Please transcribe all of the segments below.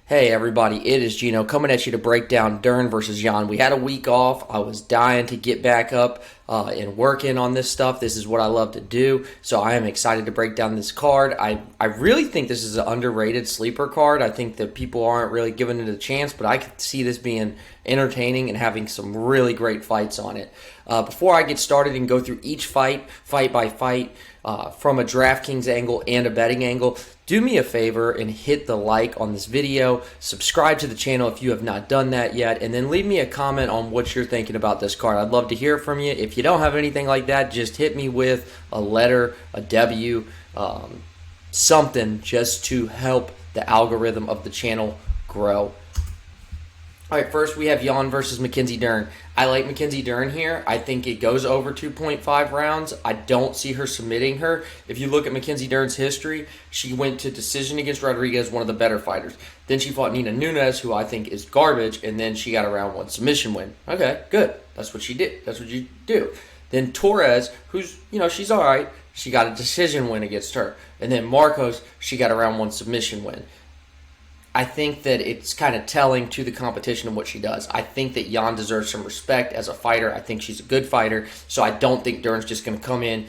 Hey everybody, it is Gino coming at you to break down Dern versus Jan. We had a week off. I was dying to get back up and working on this stuff. This is what I love to do, so I am excited to break down this card. I really think this is an underrated sleeper card. I think that people aren't really giving it a chance, but I could see this being entertaining and having some really great fights on it. Before I get started and go through each fight by fight, from a DraftKings angle and a betting angle, do me a favor and hit the like on this video, subscribe to the channel if you have not done that yet, and then leave me a comment on what you're thinking about this card. I'd love to hear from you. If you don't have anything like that, just hit me with a letter, a W, something just to help the algorithm of the channel grow. All right, first we have Jan versus Mackenzie Dern. I like Mackenzie Dern here. I think it goes over 2.5 rounds. I don't see her submitting her. If you look at Mackenzie Dern's history, she went to decision against Rodriguez, one of the better fighters. Then she fought Nina Nunes, who I think is garbage, and then she got a round one submission win. Okay, good. That's what she did. That's what you do. Then Torres, who's, she's all right. She got a decision win against her. And then Marcos, she got a round one submission win. I think that it's kind of telling to the competition of what she does. I think that Jan deserves some respect as a fighter. I think she's a good fighter, so I don't think Dern's just going to come in,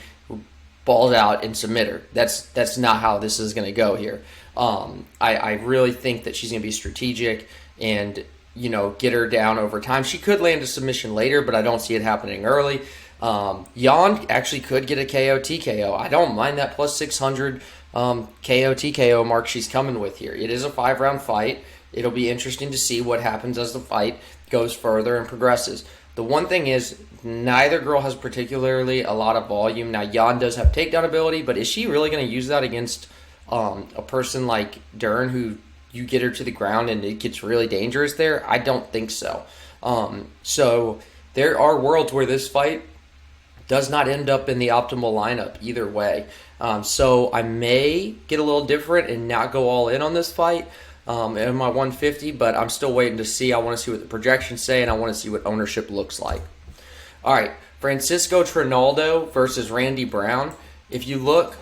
balls out, and submit her. That's not how this is going to go here. I really think that she's going to be strategic and get her down over time. She could land a submission later, but I don't see it happening early. Jan actually could get a KO TKO. I don't mind that plus 600 KO TKO mark she's coming with here. It is a 5-round fight. It'll be interesting to see what happens as the fight goes further and progresses. The one thing is, neither girl has particularly a lot of volume. Now, Jan does have takedown ability, but is she really going to use that against a person like Dern, who you get her to the ground and it gets really dangerous there? I don't think so. So there are worlds where this fight does not end up in the optimal lineup either way. So I may get a little different and not go all in on this fight in my 150, but I'm still waiting to see. I want to see what the projections say, and I want to see what ownership looks like. All right, Francisco Trinaldo versus Randy Brown. If you look,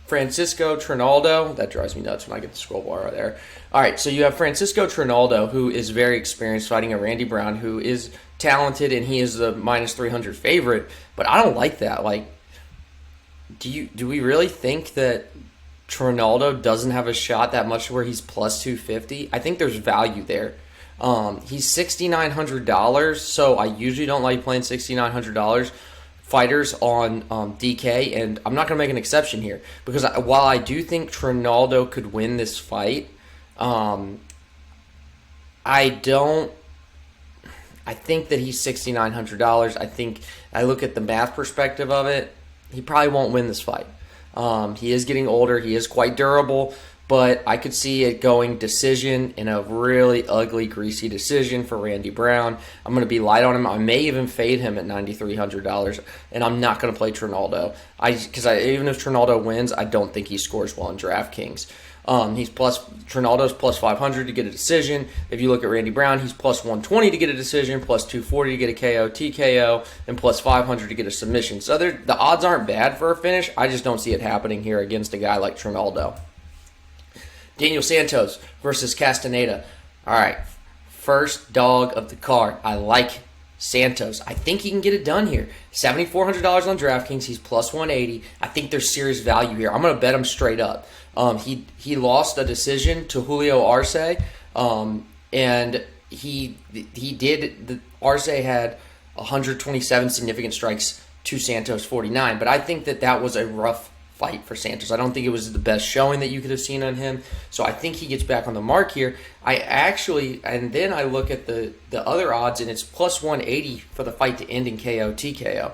Francisco Trinaldo, that drives me nuts when I get the scroll bar right there. All right, so you have Francisco Trinaldo, who is very experienced, fighting a Randy Brown, who is talented, and he is the minus 300 favorite, but I don't like that. Like, do we really think that Trinaldo doesn't have a shot that much where he's plus 250? I think there's value there. He's $6,900, so I usually don't like playing $6,900 fighters on DK, and I'm not going to make an exception here because while I do think Trinaldo could win this fight, I think that he's $6,900. I think I look at the math perspective of it. He probably won't win this fight. He is getting older. He is quite durable, but I could see it going decision in a really ugly, greasy decision for Randy Brown. I'm going to be light on him. I may even fade him at $9,300, and I'm not going to play Trinaldo. Because even if Trinaldo wins, I don't think he scores well in DraftKings. Trinaldo's plus 500 to get a decision. If you look at Randy Brown, he's plus 120 to get a decision, plus 240 to get a KO, TKO, and plus 500 to get a submission. So the odds aren't bad for a finish. I just don't see it happening here against a guy like Trinaldo. Daniel Santos versus Castaneda. All right, first dog of the card. I like Santos. I think he can get it done here. $7,400 on DraftKings. He's plus 180. I think there's serious value here. I'm going to bet him straight up. He lost a decision to Julio Arce, and Arce had 127 significant strikes to Santos 49, but I think that was a rough fight for Santos. I don't think it was the best showing that you could have seen on him, so I think he gets back on the mark here. And then I look at the other odds, and it's plus 180 for the fight to end in KO TKO.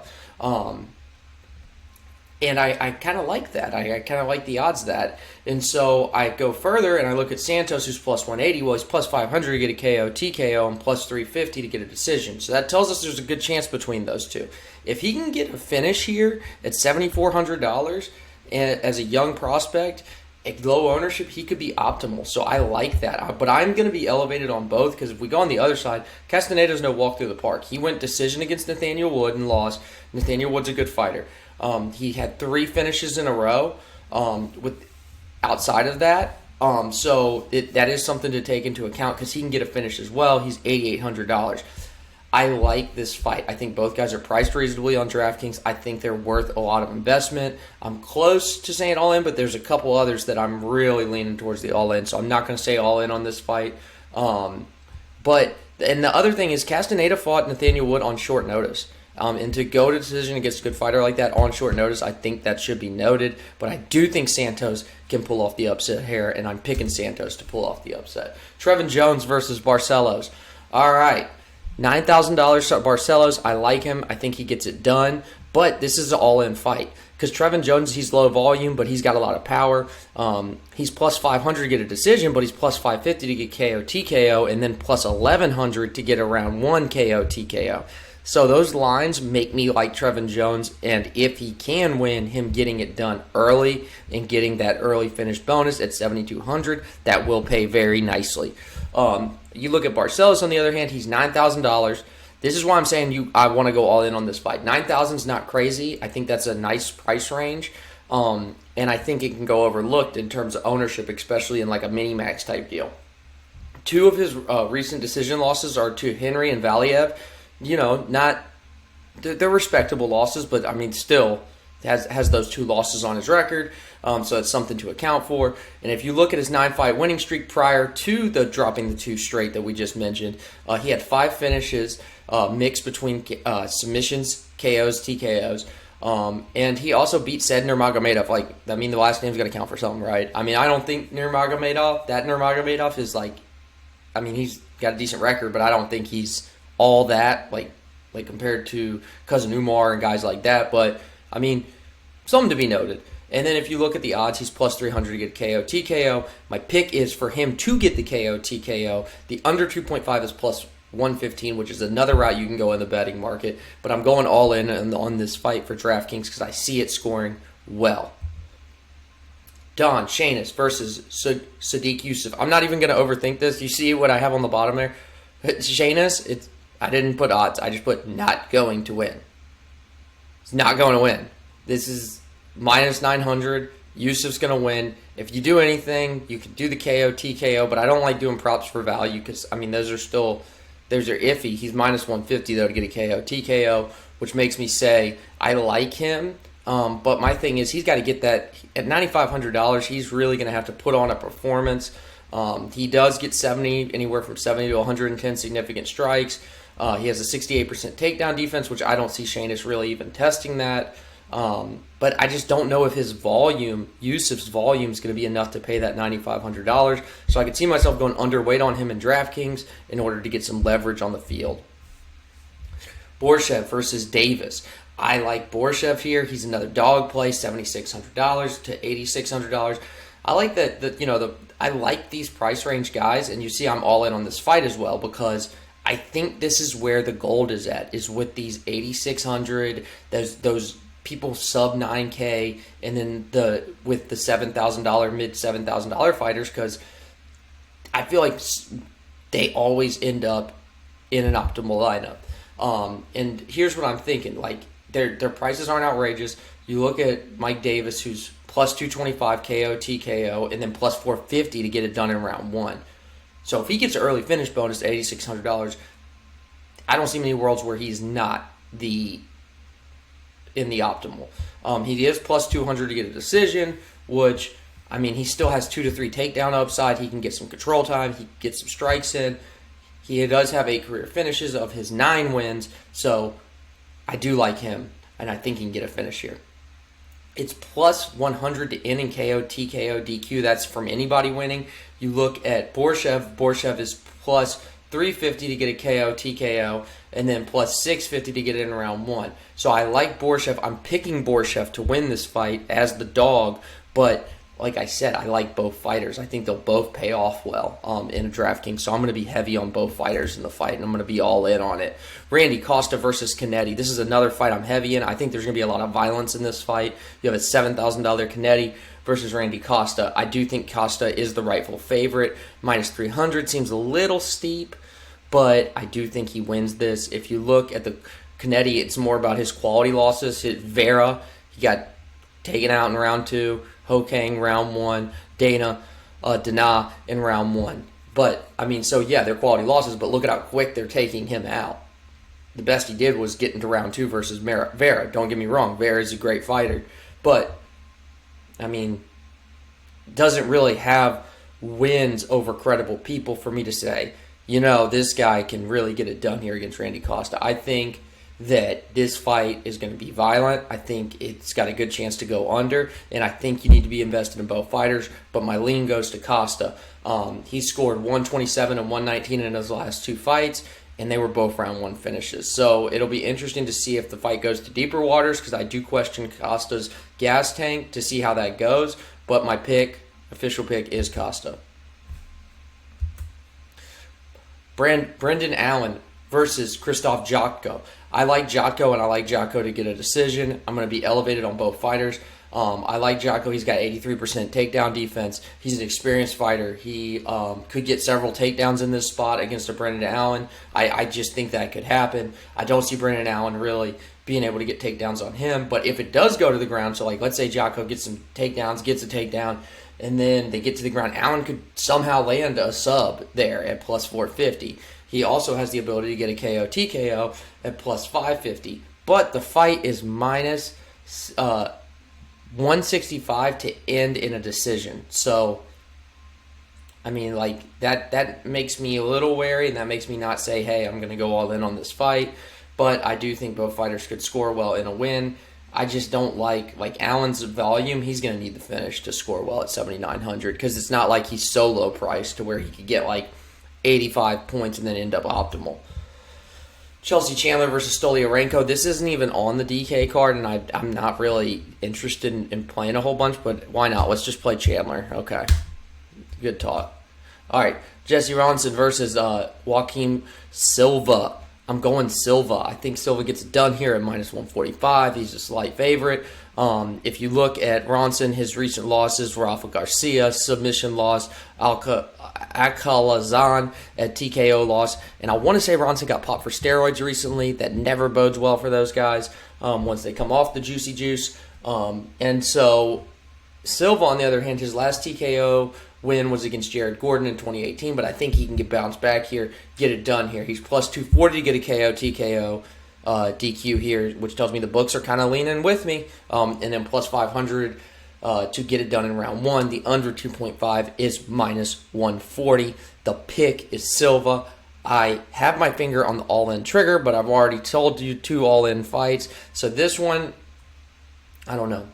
And I kind of like that. I kind of like the odds of that. And so I go further and I look at Santos, who's plus 180. Well, he's plus 500 to get a KO, TKO, and plus 350 to get a decision. So that tells us there's a good chance between those two. If he can get a finish here at $7,400 and as a young prospect, at low ownership, he could be optimal. So I like that. But I'm going to be elevated on both because if we go on the other side, Castaneda's no walk through the park. He went decision against Nathaniel Wood and lost. Nathaniel Wood's a good fighter. He had 3 finishes in a row. Outside of that, That is something to take into account because he can get a finish as well. He's $8,800. I like this fight. I think both guys are priced reasonably on DraftKings. I think they're worth a lot of investment. I'm close to saying all in, but there's a couple others that I'm really leaning towards the all in. So I'm not going to say all in on this fight. And the other thing is Castaneda fought Nathaniel Wood on short notice. And to go to decision against a good fighter like that on short notice, I think that should be noted. But I do think Santos can pull off the upset here, and I'm picking Santos to pull off the upset. Trevin Jones versus Barcelos. All right. $9,000 Barcelos. I like him. I think he gets it done. But this is an all-in fight. Because Trevin Jones, he's low volume, but he's got a lot of power. He's plus 500 to get a decision, but he's plus 550 to get KO TKO, and then plus 1,100 to get a round 1 KO TKO. So those lines make me like Trevin Jones, and if he can win, him getting it done early and getting that early finish bonus at 7,200, that will pay very nicely. You look at Barcelos, on the other hand, he's $9,000. This is why I'm saying I want to go all in on this fight. 9,000 is not crazy. I think that's a nice price range, and I think it can go overlooked in terms of ownership, especially in like a mini-max type deal. Two of his recent decision losses are to Henry and Valiev. They're respectable losses, but I mean, still has those 2 losses on his record, so that's something to account for. And if you look at his 9-fight winning streak prior to the dropping the 2 straight that we just mentioned, he had 5 finishes mixed between submissions, KOs, TKOs, and he also beat said Nurmagomedov. The last name's got to count for something, right? I mean, I don't think Nurmagomedov is he's got a decent record, but I don't think he's all that, like compared to Cousin Umar and guys like that. But, I mean, something to be noted. And then if you look at the odds, he's plus 300 to get KO TKO. My pick is for him to get the KO TKO. The under 2.5 is plus 115, which is another route you can go in the betting market. But I'm going all in on this fight for DraftKings because I see it scoring well. Don Shainis versus Sadiq Youssef. I'm not even going to overthink this. You see what I have on the bottom there? Shainis, I didn't put odds. I just put not going to win. It's not going to win. This is minus 900. Yusuf's going to win. If you do anything, you can do the KO, TKO, but I don't like doing props for value because, those are iffy. He's minus 150, though, to get a KO, TKO, which makes me say I like him. But my thing is he's got to get that. At $9,500, he's really going to have to put on a performance. He does get anywhere from 70 to 110 significant strikes. He has a 68% takedown defense, which I don't see Shainis really even testing that. But I just don't know if Yusuf's volume is going to be enough to pay that $9,500. So I could see myself going underweight on him in DraftKings in order to get some leverage on the field. Borshev versus Davis. I like Borshev here. He's another dog play, $7,600 to $8,600. I like that. I like these price range guys, and you see I'm all in on this fight as well because I think this is where the gold is at, is with these 8,600, those people sub 9K, and then with the $7,000, mid $7,000 fighters, because I feel like they always end up in an optimal lineup. And here's what I'm thinking: their prices aren't outrageous. You look at Mike Davis, who's plus 225 KO, TKO, and then plus 450 to get it done in round 1. So if he gets an early finish bonus at $8,600, I don't see many worlds where he's not in the optimal. He is plus 200 to get a decision, which, he still has 2 to 3 takedown upside. He can get some control time. He gets some strikes in. He does have 8 career finishes of his 9 wins, so I do like him, and I think he can get a finish here. It's plus 100 to end in KO, TKO, DQ. That's from anybody winning. You look at Borshev. Borshev is plus 350 to get a KO, TKO, and then plus 650 to get it in round 1. So I like Borshev. I'm picking Borshev to win this fight as the dog, but like I said, I like both fighters. I think they'll both pay off well in a DraftKings, so I'm going to be heavy on both fighters in the fight, and I'm going to be all in on it. Randy Costa versus Canetti. This is another fight I'm heavy in. I think there's going to be a lot of violence in this fight. You have a $7,000 Canetti versus Randy Costa. I do think Costa is the rightful favorite. Minus 300 seems a little steep, but I do think he wins this. If you look at the Canetti, it's more about his quality losses. Vera, he got taken out in round 2. Hokang round 1, Dana Dana in round 1. But, I mean, so yeah, they're quality losses, but look at how quick they're taking him out. The best he did was get into round 2 versus Vera. Don't get me wrong, Vera is a great fighter. But, I mean, doesn't really have wins over credible people for me to say, this guy can really get it done here against Randy Costa. I think that this fight is going to be violent. I think it's got a good chance to go under, and I think you need to be invested in both fighters, but my lean goes to Costa. He scored 127 and 119 in his last 2 fights, and they were both round 1 finishes. So it'll be interesting to see if the fight goes to deeper waters, because I do question Costa's gas tank to see how that goes, but my official pick is Costa. Brendan Allen versus Krzysztof Jotko. I like Jotko, and I like Jotko to get a decision. I'm going to be elevated on both fighters. I like Jotko. He's got 83% takedown defense. He's an experienced fighter. He could get several takedowns in this spot against a Brendan Allen. I just think that could happen. I don't see Brendan Allen really being able to get takedowns on him. But if it does go to the ground, so like let's say Jotko gets some takedowns, gets a takedown, and then they get to the ground, Allen could somehow land a sub there at plus 450. He also has the ability to get a KO TKO at plus 550. But the fight is minus 165 to end in a decision. So, I mean, like, that makes me a little wary, and that makes me not say, hey, I'm going to go all in on this fight. But I do think both fighters could score well in a win. I just don't like Allen's volume. He's going to need the finish to score well at 7,900, because it's not like he's so low priced to where he could get like 85 points and then end up optimal. Chelsea Chandler versus Stoliarenko. This isn't even on the DK card, and I'm not really interested in playing a whole bunch, but why not? Let's just play Chandler. Okay. Good talk. All right. Jesse Ronson versus Joaquim Silva. I'm going Silva. I think Silva gets it done here at minus 145. He's a slight favorite. If you look at Ronson, his recent losses, Rafa Garcia, submission loss, Alcalazan at TKO loss. And I want to say Ronson got popped for steroids recently. That never bodes well for those guys once they come off the juicy juice. And so Silva, on the other hand, his last TKO win was against Jared Gordon in 2018, but I think he can get bounced back here, get it done here. He's plus 240 to get a KO, TKO, DQ here, which tells me the books are kind of leaning with me. And then plus 500 to get it done in round 1. The under 2.5 is minus 140. The pick is Silva. I have my finger on the all-in trigger, but I've already told you 2 all-in fights. So this one, I don't know.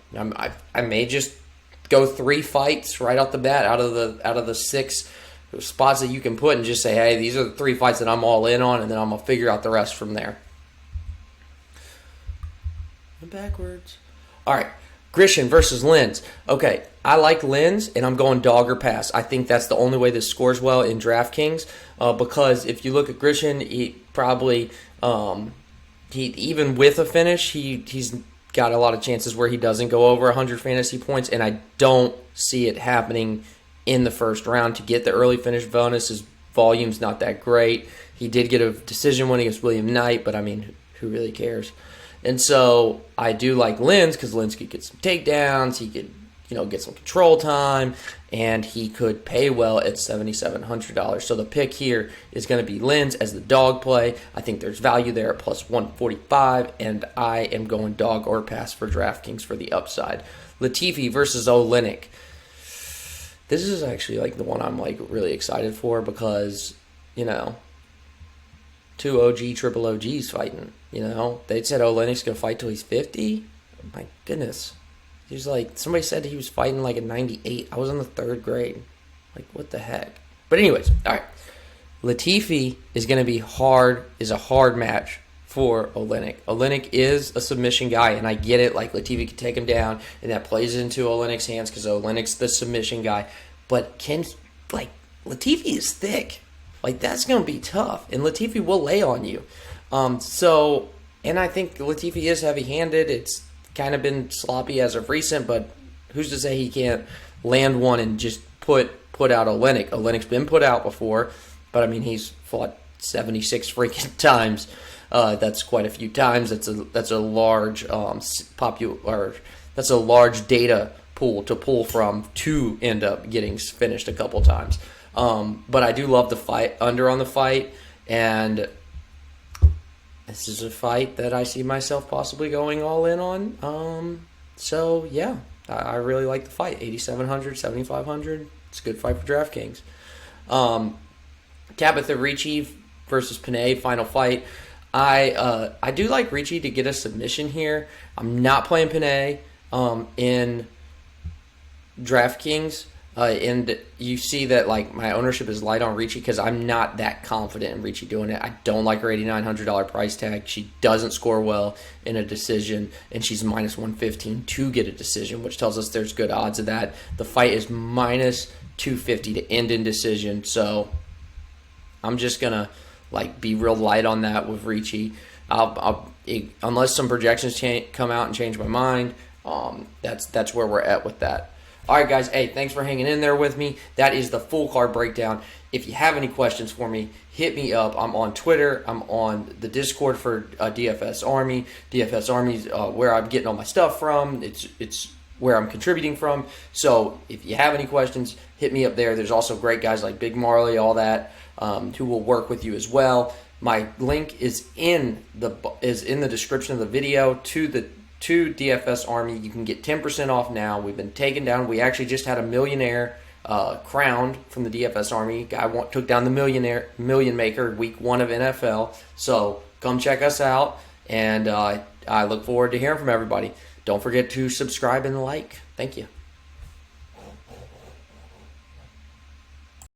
I may just go 3 fights right off the bat out of the 6 spots that you can put, and just say, hey, these are the 3 fights that I'm all in on, and then I'm gonna figure out the rest from there. Backwards. All right, Grishin versus Lins. Okay, I like Lins, and I'm going dog or pass. I think that's the only way this scores well in DraftKings, because if you look at Grishin, he probably even with a finish, he's got a lot of chances where he doesn't go over 100 fantasy points, and I don't see it happening in the first round to get the early finish bonus. His volume's not that great. He did get a decision win against William Knight, but I mean, who really cares? And so I do like Lins, because Lins could get some takedowns, he could get some control time, and he could pay well at $7,700. So the pick here is going to be Lins as the dog play. I think there's value there at plus 145, and I am going dog or pass for DraftKings for the upside. Latifi versus Oleinik. This is actually like the one I'm like really excited for, because 2 OG, triple OGs fighting. They said Oleinik's going to fight till he's 50. My goodness. He's like, somebody said he was fighting like at 98. I was in the 3rd grade. Like, what the heck? But anyways, all right. Latifi is going to be is a hard match for Oleinik. Oleinik is a submission guy, and I get it. Like, Latifi can take him down, and that plays into Oleinik's hands because Oleinik's the submission guy. But Latifi is thick. Like, that's going to be tough, and Latifi will lay on you. And I think Latifi is heavy-handed. It's kind of been sloppy as of recent, but who's to say he can't land one and just put out Oleinik? Oleinik's been put out before, but I mean, he's fought 76 freaking times. That's quite a few times. That's a large that's a large data pool to pull from to end up getting finished a couple times. But I do love the fight, under on the fight, and this is a fight that I see myself possibly going all in on. So, yeah, I really like the fight. 8,700, 7,500. It's a good fight for DraftKings. Tabitha Ricci versus Panay, final fight. I do like Ricci to get a submission here. I'm not playing Panay in DraftKings. And you see that like my ownership is light on Ricci because I'm not that confident in Ricci doing it. I don't like her $8,900 price tag. She doesn't score well in a decision, and she's minus 115 to get a decision, which tells us there's good odds of that. The fight is minus 250 to end in decision, so I'm just gonna like be real light on that with Ricci. Unless some projections come out and change my mind, that's where we're at with that. All right, guys. Hey, thanks for hanging in there with me. That is the full card breakdown. If you have any questions for me, hit me up. I'm on Twitter. I'm on the Discord for DFS Army. DFS Army's where I'm getting all my stuff from. It's where I'm contributing from. So if you have any questions, hit me up there. There's also great guys like Big Marley, all that, who will work with you as well. My link is in the description of the video to DFS Army. You can get 10% off now. We've been taken down. We actually just had a millionaire crowned from the DFS Army. Guy took down the million maker week 1 of NFL. So come check us out, and I look forward to hearing from everybody. Don't forget to subscribe and like. Thank you.